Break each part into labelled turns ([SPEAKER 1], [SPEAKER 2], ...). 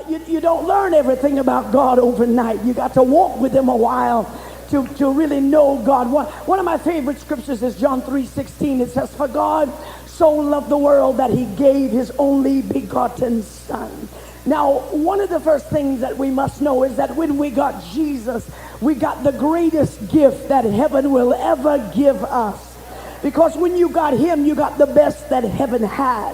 [SPEAKER 1] You don't learn everything about God overnight. You got to walk with him a while to really know God. One of my favorite scriptures is John 3:16. It says, "For God so loved the world that he gave his only begotten son." Now, one of the first things that we must know is that when we got Jesus, we got the greatest gift that heaven will ever give us. Because when you got him, you got the best that heaven had.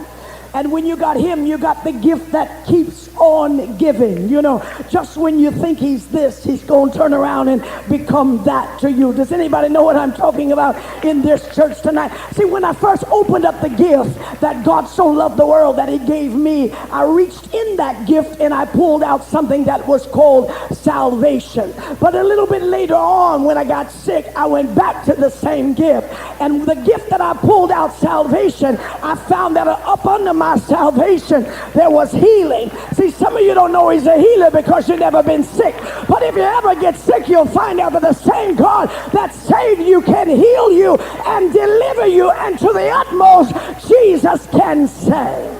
[SPEAKER 1] And when you got him, you got the gift that keeps on giving. You know, just when you think he's this, he's going to turn around and become that to you. Does anybody know what I'm talking about in this church tonight? See, when I first opened up the gift that God so loved the world that he gave me, I reached in that gift and I pulled out something that was called salvation. But a little bit later on, when I got sick, I went back to the same gift. And the gift that I pulled out, salvation, I found that up under my salvation there was healing. See, some of you don't know he's a healer because you've never been sick. But if you ever get sick, you'll find out that the same God that saved you can heal you and deliver you, and to the utmost Jesus can save.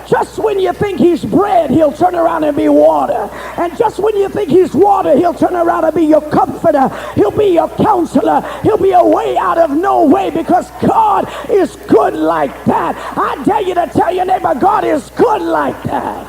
[SPEAKER 1] Just when you think he's bread, he'll turn around and be water. And just when you think he's water, he'll turn around and be your comforter. He'll be your counselor. He'll be a way out of no way, because God is good like that. I dare you to tell your neighbor, God is good like that.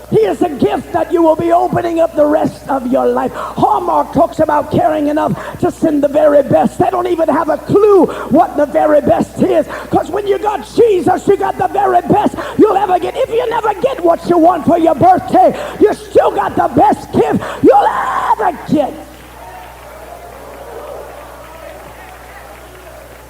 [SPEAKER 1] He is a gift that you will be opening up the rest of your life. Hallmark talks about caring enough to send the very best. They don't even have a clue what the very best is. Because when you got Jesus, you got the very best you'll ever get. If you never get what you want for your birthday, you still got the best gift you'll ever get.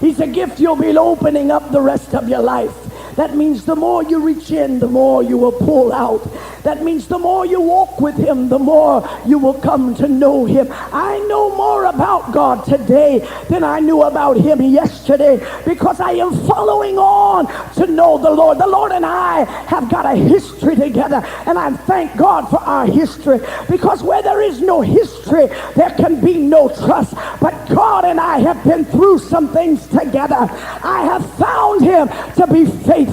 [SPEAKER 1] He's a gift you'll be opening up the rest of your life. That means the more you reach in, the more you will pull out. That means the more you walk with him, the more you will come to know him. I know more about God today than I knew about him yesterday, because I am following on to know the Lord. The Lord and I have got a history together, and I thank God for our history, because where there is no history, there can be no trust. But God and I have been through some things together. I have found him to be faithful.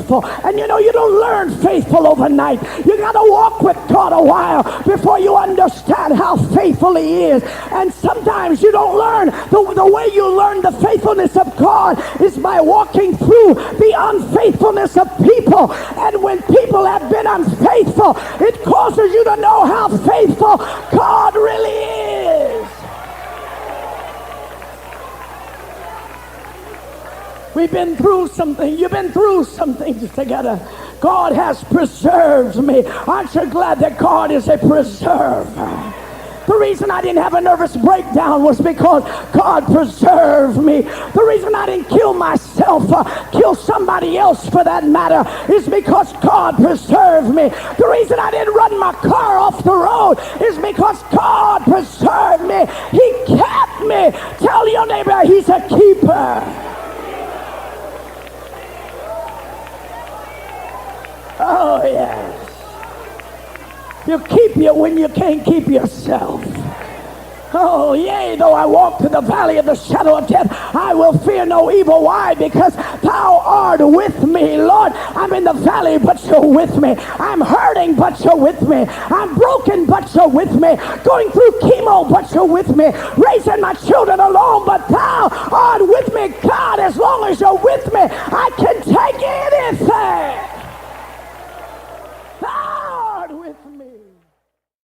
[SPEAKER 1] And you know, you don't learn faithful overnight. You got to walk with God a while before you understand how faithful he is. And sometimes you don't learn. The way you learn the faithfulness of God is by walking through the unfaithfulness of people. And when people have been unfaithful, it causes you to know how faithful God really is. We've been through something. You've been through some things together. God has preserved me. Aren't you glad that God is a preserver? The reason I didn't have a nervous breakdown was because God preserved me. The reason I didn't kill myself, kill somebody else for that matter, is because God preserved me. The reason I didn't run my car off the road is because God preserved me. He kept me. Tell your neighbor, he's a keeper. Oh, yes. He'll keep you when you can't keep yourself. Oh, yea, though I walk through the valley of the shadow of death, I will fear no evil. Why? Because thou art with me. Lord, I'm in the valley, but you're with me. I'm hurting, but you're with me. I'm broken, but you're with me. Going through chemo, but you're with me. Raising my children alone, but thou art with me. God, as long as you're with me, I can take anything.